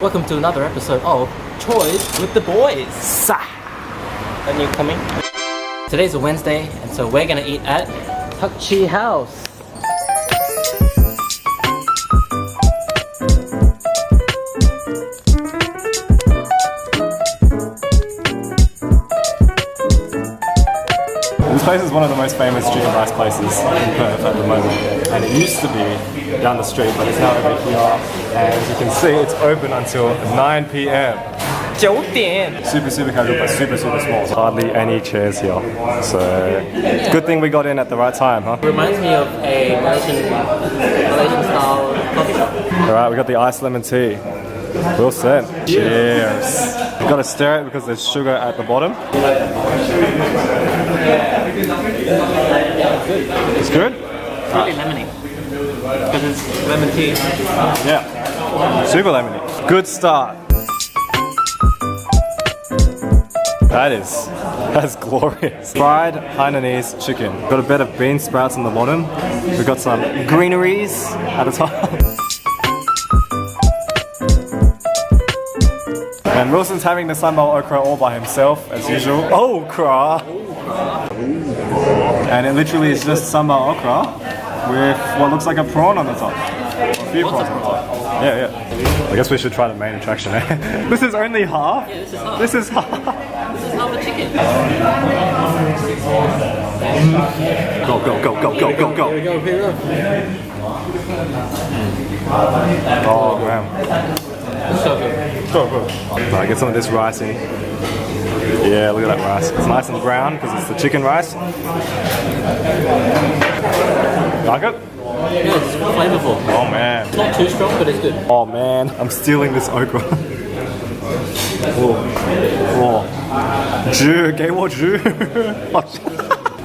Welcome to another episode of Choice with the Boys. Are you coming? Today's a Wednesday, and so we're gonna eat at Chee House. This place is one of the most famous chicken rice places in Perth at the moment, and it used to be down the street, but it's now over here, and as you can see it's open until 9 PM. 9点. Super casual, but super small. Hardly any chairs here, so it's a good thing we got in at the right time, huh? Reminds me of a Malaysian style coffee shop. Alright, we got the iced lemon tea. Well said. Cheers. You gotta stir it because there's sugar at the bottom. It's good? It's really lemony. Because it's lemon tea. Yeah. Super lemony. Good start. That's glorious. Fried Hainanese chicken. Got a bit of bean sprouts on the bottom. We've got some greeneries at the top. And Wilson's having the sambal okra all by himself, as usual. Okra! And it literally is just sambal okra with what looks like a prawn on the top. Or a few prawns on the top. Yeah. I guess we should try the main attraction, eh? This is only half? Yeah, this is half. This is half. This is half a chicken. Go. Here we go. Oh, man. So good. Alright, get some of this rice in. Yeah, look at that rice. It's nice and brown because it's the chicken rice. Like it? Yeah, it's flavorful. Oh man. It's not too strong, but it's good. Oh man, I'm stealing this okra.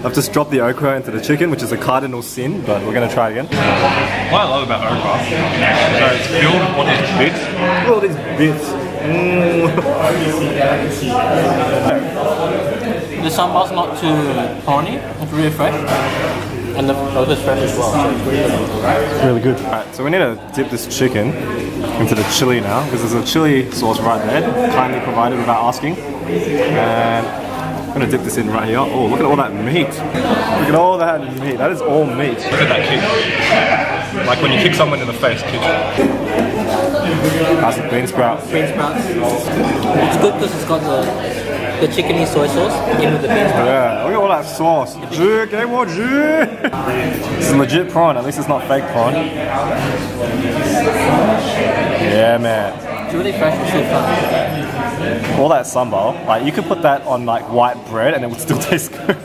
I've just dropped the okra into the chicken, which is a cardinal sin, but we're going to try it again. What I love about okra, so it's filled with all these bits. Look at all these bits. The sambal's not too prawny, it's really fresh. And the okra's fresh as well, so it's really good. Really good. Alright, so we need to dip this chicken into the chili now, because there's a chili sauce right there, kindly provided without asking. And I'm going to dip this in right here. Oh, look at all that meat. Look at all that meat. That is all meat. Look at that kick. Like when you kick someone in the face, kick. That's a bean sprout. Bean sprouts. It's good because it's got the chickeny soy sauce in with the bean sprouts. Yeah, look at all that sauce. This is legit prawn. At least it's not fake prawn. Yeah, man. It's really fresh and so fun. All that sambal, like you could put that on like white bread and it would still taste good.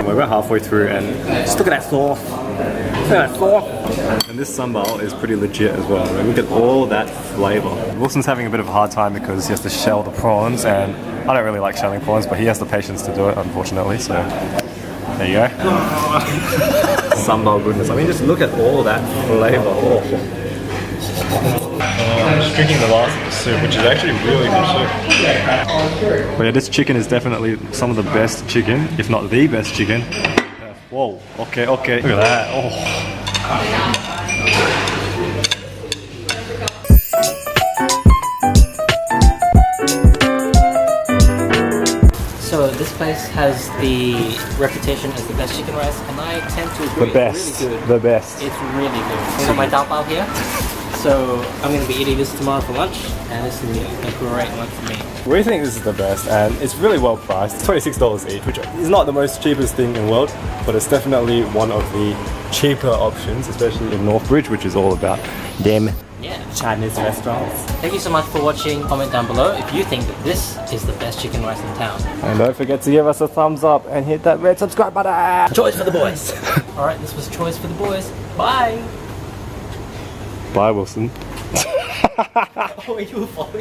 We're about halfway through and just look at that sauce. Look at that sauce. And this sambal is pretty legit as well. I mean, look at all that flavour. Wilson's having a bit of a hard time because he has to shell the prawns, and I don't really like shelling prawns, but he has the patience to do it, unfortunately, so there you go. Sambal goodness. I mean, just look at all that flavour. I'm just drinking the last of the soup, which is actually really good soup. But yeah, this chicken is definitely some of the best chicken, if not the best chicken. Whoa, okay. Look at that. Oh. So this place has the reputation as the best chicken rice, and I tend to agree. The best. It's really good. The best. It's really good. I got my dao bao here, so I'm going to be eating this tomorrow for lunch, and this is going to be a great lunch for me. We think this is the best, and it's really well priced. It's $26 each, which is not the most cheapest thing in the world, but it's definitely one of the cheaper options, especially in Northbridge, which is all about them Chinese restaurants. Thank you so much for watching. Comment down below if you think that this is the best chicken rice in town. And don't forget to give us a thumbs up and hit that red subscribe button. Choice for the boys. Alright, this was Choice for the Boys. Bye! Bye, Wilson. Oh, you were following.